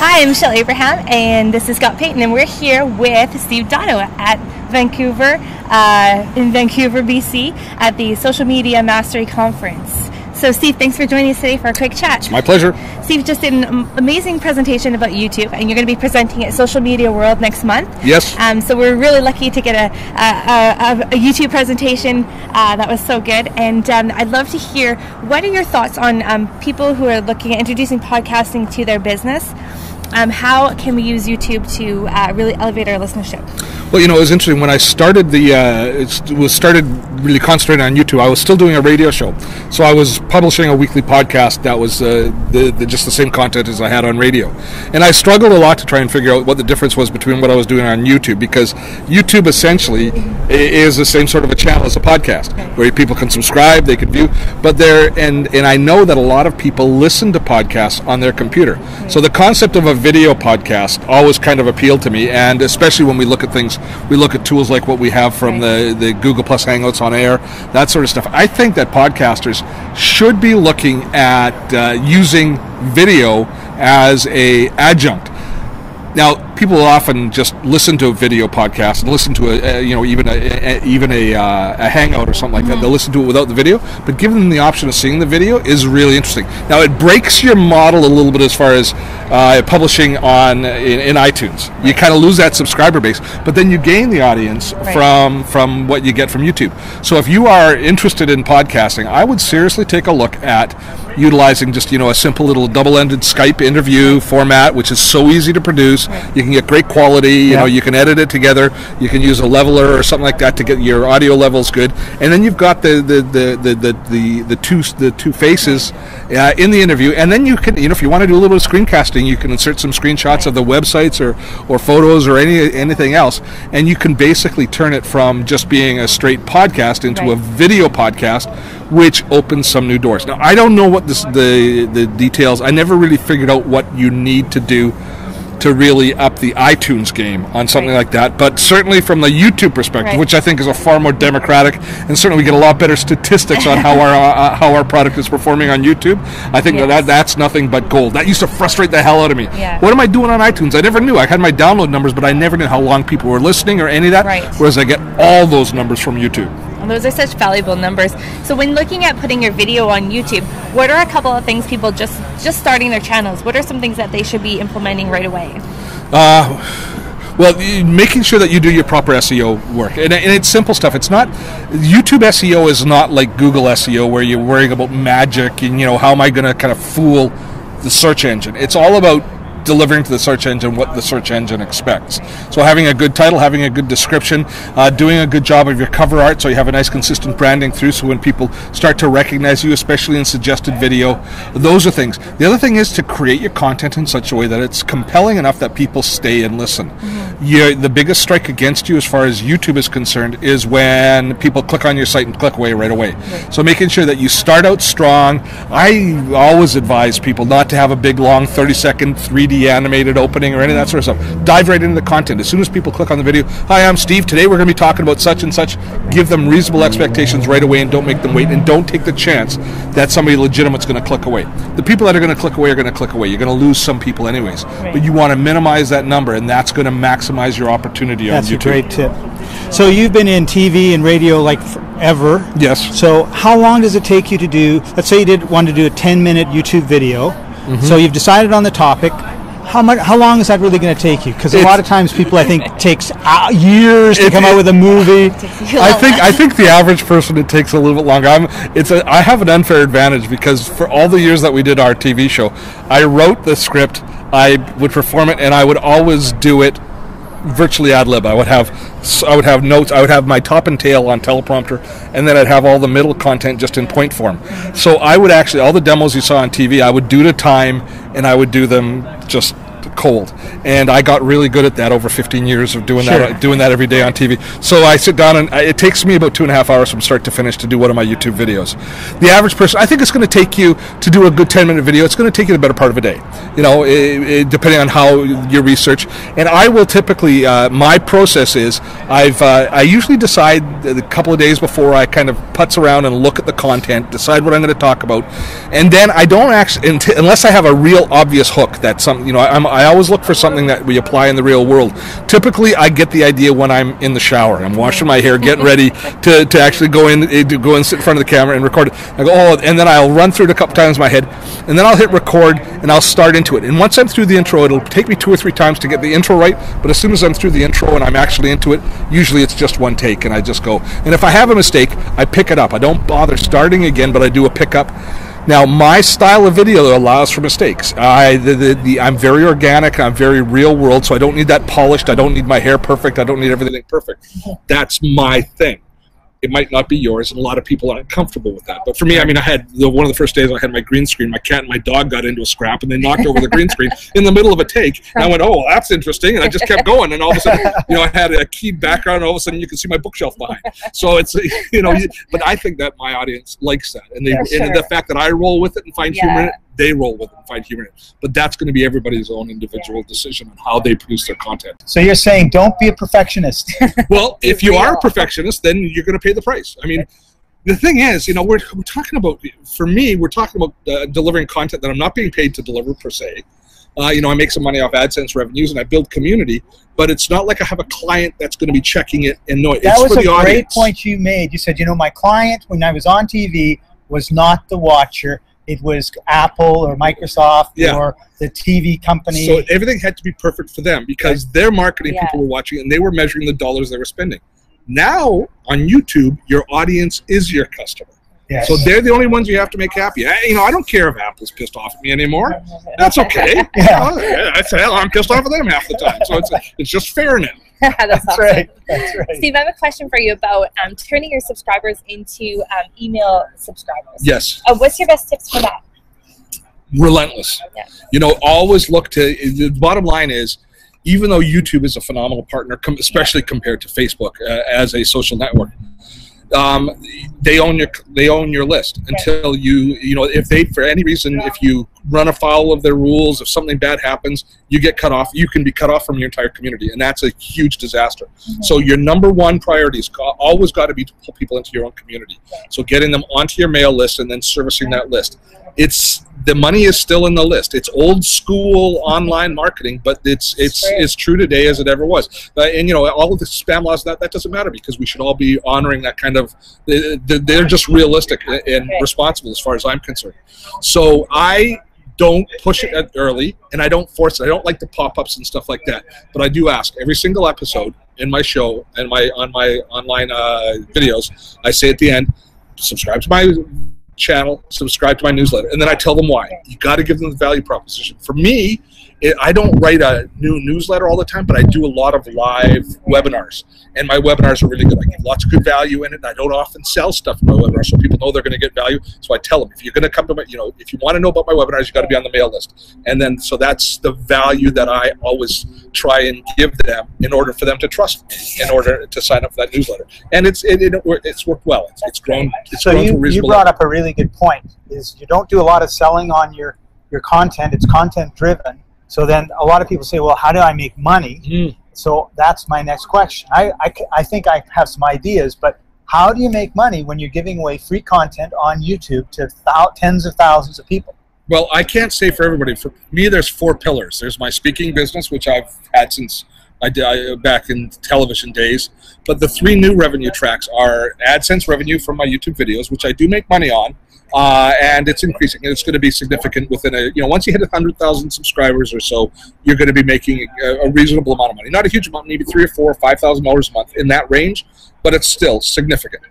Hi, I'm Michelle Abraham, and this is Scott Payton, and we're here with Steve Dotto at Vancouver, in Vancouver, BC, at the Social Media Mastery Conference. So, Steve, thanks for joining us today for a quick chat. It's my pleasure. Steve just did an amazing presentation about YouTube, and you're going to be presenting at Social Media World next month. Yes. So we're really lucky to get a YouTube presentation that was so good. And I'd love to hear, what are your thoughts on people who are looking at introducing podcasting to their business? How can we use YouTube to really elevate our listenership? Well, you know, it was interesting when I started started really concentrating on YouTube. I was still doing a radio show, so I was publishing a weekly podcast that was just the same content as I had on radio. And I struggled a lot to try and figure out what the difference was between what I was doing on YouTube, because YouTube essentially is the same sort of a channel as a podcast, where people can subscribe, they can view, but and I know that a lot of people listen to podcasts on their computer. So the concept of a video podcast always kind of appealed to me, and especially when we look at things, we look at tools like what we have from the Google Plus Hangouts on Air, that sort of stuff. I think that podcasters should be looking at using video as a adjunct. Now, people often just listen to a video podcast and listen to even a hangout or something like that. They'll listen to it without the video, but giving them the option of seeing the video is really interesting. Now, it breaks your model a little bit as far as publishing in iTunes. You kind of lose that subscriber base, but then you gain the audience from what you get from YouTube. So if you are interested in podcasting, I would seriously take a look at utilizing just a simple little double-ended Skype interview format, which is so easy to produce. You can get great quality. You can edit it together. You can use a leveler or something like that to get your audio levels good. And then you've got the two faces in the interview. And then you can, if you want to do a little bit of screencasting, you can insert some screenshots of the websites or photos or anything else, and you can basically turn it from just being a straight podcast into a video podcast, which opens some new doors. Now, I don't know what the details. I never really figured out what you need to do to really up the iTunes game on something like that, but certainly from the YouTube perspective, which I think is a far more democratic, and certainly we get a lot better statistics on how our product is performing on YouTube. I think that's nothing but gold. That used to frustrate the hell out of me. What am I doing on iTunes? I never knew. I had my download numbers, but I never knew how long people were listening or any of that, whereas I get all those numbers from YouTube. Well, those are such valuable numbers. So when looking at putting your video on YouTube, what are a couple of things people just starting their channels, what are some things that they should be implementing right away? Well, making sure that you do your proper SEO work. And it's simple stuff. It's not, YouTube SEO is not like Google SEO where you're worrying about magic and, how am I going to kind of fool the search engine. It's all about delivering to the search engine what the search engine expects. So having a good title, having a good description, doing a good job of your cover art so you have a nice consistent branding through, so when people start to recognize you, especially in suggested video, those are things. The other thing is to create your content in such a way that it's compelling enough that people stay and listen. The biggest strike against you as far as YouTube is concerned is when people click on your site and click away right away. So making sure that you start out strong. I always advise people not to have a big long 30-second 3D animated opening or any of that sort of stuff. Dive right into the content. As soon as people click on the video, hi, I'm Steve. Today we're going to be talking about such and such. Give them reasonable expectations right away and don't make them wait, and don't take the chance that somebody legitimate is going to click away. The people that are going to click away are going to click away. You're going to lose some people anyways. But you want to minimize that number, and that's going to maximize your opportunity on YouTube. That's a great tip. So you've been in TV and radio like forever. Yes. So how long does it take you to do, let's say you want to do a 10-minute YouTube video. So you've decided on the topic. How long is that really going to take you? Because a lot of times people, I think, takes years to come out with a movie. I think the average person, it takes a little bit longer. I have an unfair advantage because for all the years that we did our TV show, I wrote the script, I would perform it, and I would always do it virtually ad lib. I would have notes. I would have my top and tail on teleprompter, and then I'd have all the middle content just in point form. So I would actually, all the demos you saw on TV, I would do to time, and I would do them just cold. And I got really good at that over 15 years of doing that every day on TV. So I sit down, and it takes me about 2.5 hours from start to finish to do one of my YouTube videos. The average person, I think it's going to take you, to do a good 10-minute video, it's going to take you the better part of a day, depending on how you research. And I will typically, my process is, I usually decide a couple of days before I kind of putz around and look at the content, decide what I'm going to talk about, and then I don't actually, unless I have a real obvious hook that I I always look for something that we apply in the real world. Typically, I get the idea when I'm in the shower. I'm washing my hair, getting ready to actually go in and sit in front of the camera and record it. I go, oh, and then I'll run through it a couple times in my head, and then I'll hit record, and I'll start into it. And once I'm through the intro, it'll take me 2 or 3 times to get the intro right, but as soon as I'm through the intro and I'm actually into it, usually it's just one take, and I just go. And if I have a mistake, I pick it up. I don't bother starting again, but I do a pickup. Now, my style of video allows for mistakes. I'm very organic. I'm very real world, so I don't need that polished. I don't need my hair perfect. I don't need everything perfect. That's my thing. It might not be yours, and a lot of people aren't comfortable with that. But for me, I mean, I had one of the first days I had my green screen. My cat and my dog got into a scrap, and they knocked over the green screen in the middle of a take. And I went, "Oh, well, that's interesting," and I just kept going. And all of a sudden, I had a keyed background, and all of a sudden, you can see my bookshelf behind. So it's, but I think that my audience likes that, and and the fact that I roll with it and find humor in it, they roll with it and find humor in it. But that's going to be everybody's own individual decision on how they produce their content. So you're saying don't be a perfectionist. Well, if you are a perfectionist, then you're going to pay the price. I mean, the thing is, we're talking about, for me, we're talking about delivering content that I'm not being paid to deliver per se. I make some money off AdSense revenues and I build community, but it's not like I have a client that's going to be checking it and know it. That was for the a great audience. point you made. You said, my client, when I was on TV, was not the watcher. It was Apple or Microsoft or the TV company. So everything had to be perfect for them because their marketing people were watching and they were measuring the dollars they were spending. Now, on YouTube, your audience is your customer. Yes. So they're the only ones you have to make happy. I don't care if Apple's pissed off at me anymore. That's okay. I'm pissed off at them half the time. So it's just fair now. That's awesome. Right. That's right. Steve, I have a question for you about turning your subscribers into email subscribers. Yes. What's your best tips for that? Relentless. Yeah. Always look to, the bottom line is, even though YouTube is a phenomenal partner, especially compared to Facebook as a social network, they own your list until if they, for any reason, if you run afoul of their rules, if something bad happens, you get cut off. You can be cut off from your entire community, and that's a huge disaster. So your number one priority is always got to be to pull people into your own community. So getting them onto your mail list and then servicing that list. The money is still in the list. It's old school online marketing, but it's true today as it ever was. And all of the spam laws, that doesn't matter because we should all be honoring that kind of. They're just realistic and responsible as far as I'm concerned. So I don't push it early, and I don't force it. I don't like the pop-ups and stuff like that. But I do ask every single episode in my show and on my online videos. I say at the end, subscribe to my channel, subscribe to my newsletter, and then I tell them why. You got to give them the value proposition. For me, I don't write a new newsletter all the time, but I do a lot of live webinars, and my webinars are really good. I give lots of good value in it, and I don't often sell stuff in my webinars, so people know they're going to get value. So I tell them, if you're going to come to my, if you want to know about my webinars, you got to be on the mail list. And then, so that's the value that I always try and give them in order for them to trust me, in order to sign up for that newsletter. And it's worked well. It's grown. So you brought up a really good point. Is you don't do a lot of selling on your content. It's content driven. So then a lot of people say, well, how do I make money? So that's my next question. I think I have some ideas, but how do you make money when you're giving away free content on YouTube to tens of thousands of people? Well, I can't say for everybody. For me, there's 4 pillars. There's my speaking business, which I've had since back in television days. But the 3 new revenue tracks are AdSense revenue from my YouTube videos, which I do make money on. And it's increasing, and it's going to be significant within once you hit 100,000 subscribers or so, you're going to be making a reasonable amount of money. Not a huge amount, maybe $3,000 or $5,000 a month in that range, but it's still significant.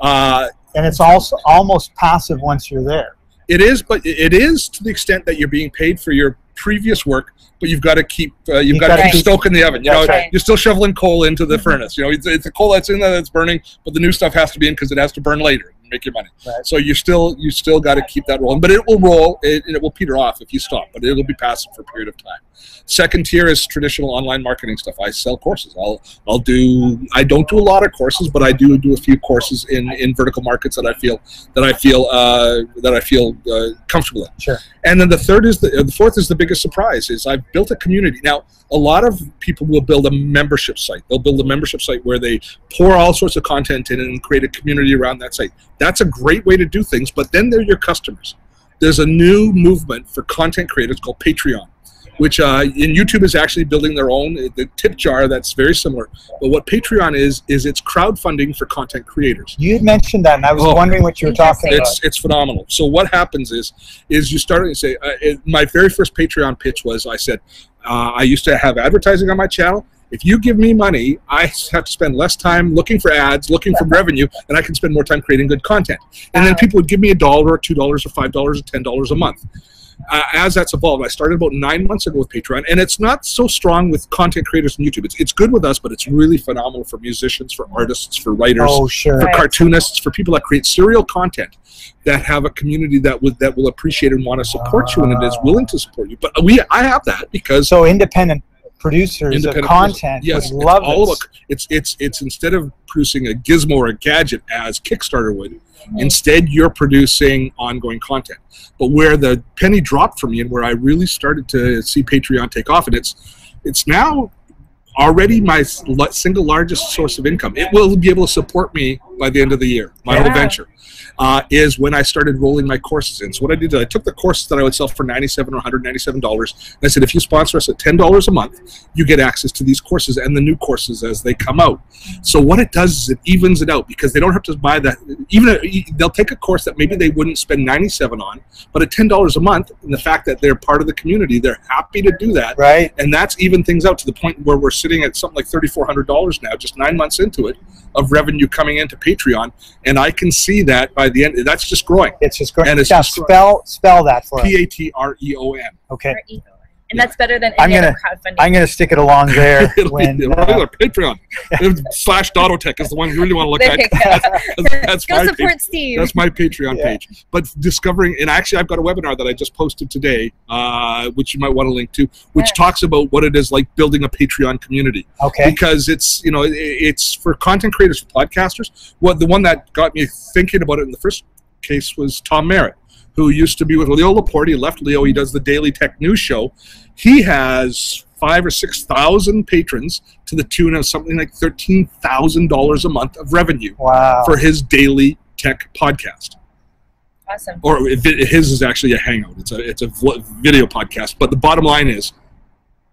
And it's also almost passive once you're there. It is, but it is to the extent that you're being paid for your previous work, but you've got to keep keep stoking the oven. You're still shoveling coal into the furnace. It's the coal that's in there that's burning, but the new stuff has to be in because it has to burn later. Make your money. Right. So you still got to keep that rolling, but it will roll. It will peter off if you stop, but it'll be passive for a period of time. Second tier is traditional online marketing stuff. I sell courses. I don't do a lot of courses, but I do a few courses in vertical markets that I feel comfortable in. Sure. And then the fourth is the biggest surprise. Is I've built a community. Now, a lot of people will build a membership site. They'll build a membership site where they pour all sorts of content in and create a community around that site. That's a great way to do things, but then they're your customers. There's a new movement for content creators called Patreon. which in YouTube is actually building their own the tip jar that's very similar. But what Patreon is it's crowdfunding for content creators. You had mentioned that, and I was wondering what you were talking about. It's phenomenal. So what happens is you start and say, my very first Patreon pitch was, I said, I used to have advertising on my channel. If you give me money, I have to spend less time looking for ads, looking for revenue, and I can spend more time creating good content. And then people would give me $1 or $2 or $5 or $10 a month. As that's evolved, I started about 9 months ago with Patreon, and it's not so strong with content creators on YouTube. It's good with us, but it's really phenomenal for musicians, for artists, for writers, for cartoonists, for people that create serial content, that have a community that will appreciate and want to support you, and it is willing to support you. But I have that because independent producers of content would love this. It's instead of producing a gizmo or a gadget as Kickstarter would, instead you're producing ongoing content. But where the penny dropped for me and where I really started to see Patreon take off, and it's now already my single largest source of income. It will be able to support me by the end of the year, my whole venture. Is when I started rolling my courses in. So what I did is I took the courses that I would sell for $97 or $197, and I said, if you sponsor us at $10 a month, you get access to these courses and the new courses as they come out. So what it does is it evens it out, because they don't have to buy that. They'll take a course that maybe they wouldn't spend $97 on, but at $10 a month, and the fact that they're part of the community, they're happy to do that. Right. And that's even things out to the point where we're sitting at something like $3,400 now, just 9 months into it, of revenue coming into Patreon, and I can see that by the end, that's just growing. It's just growing. And it's now, just spell that for us. Patreon. Okay. And that's better than any other crowdfunding. I'm going to stick it along there. When Patreon / Dotto Tech is the one you really want to look at. That's Go support Steve. That's my Patreon page. But discovering, and actually I've got a webinar that I just posted today, which you might want to link to, which talks about what it is like building a Patreon community. Okay. Because it's it's for content creators, for podcasters. The one that got me thinking about it in the first case was Tom Merritt, who used to be with Leo Laporte. He left Leo. He does the Daily Tech News Show. He has 5,000 or 6,000 patrons to the tune of something like $13,000 a month of revenue for his daily tech podcast. Awesome. Or his is actually a hangout. It's a video podcast. But the bottom line is,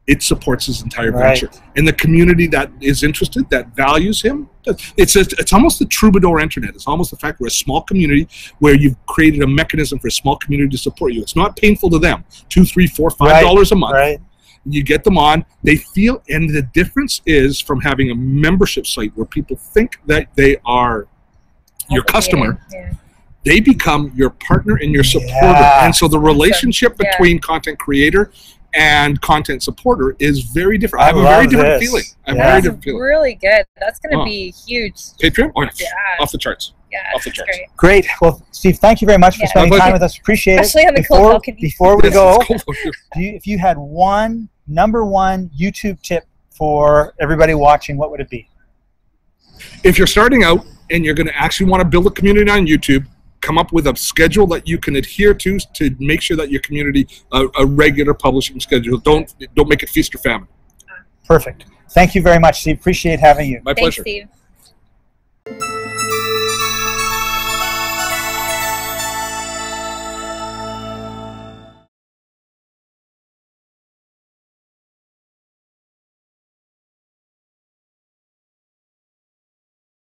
it supports his entire venture. And the community that is interested, that values him, it's almost the troubadour internet. It's almost the fact we're a small community where you've created a mechanism for a small community to support you. It's not painful to them. $2, $3, $4, $5 a month. You get them on. They feel, and the difference is from having a membership site where people think that they are your customer. They become your partner and your supporter. And so the relationship between content creator and content supporter is very different. I have a very different feeling. Very different feeling. Really good. That's going to be huge. Patreon? Oh, off the charts. Yeah, off the charts. Great. Well, Steve, thank you very much for spending time with us. Appreciate it. Especially on the cold balcony. Before we go, if you had number one YouTube tip for everybody watching, what would it be? If you're starting out and you're going to actually want to build a community on YouTube, come up with a schedule that you can adhere to make sure that your community a regular publishing schedule. Don't make it feast or famine. Perfect. Thank you very much, Steve. Appreciate having you. My pleasure. Thanks, Steve.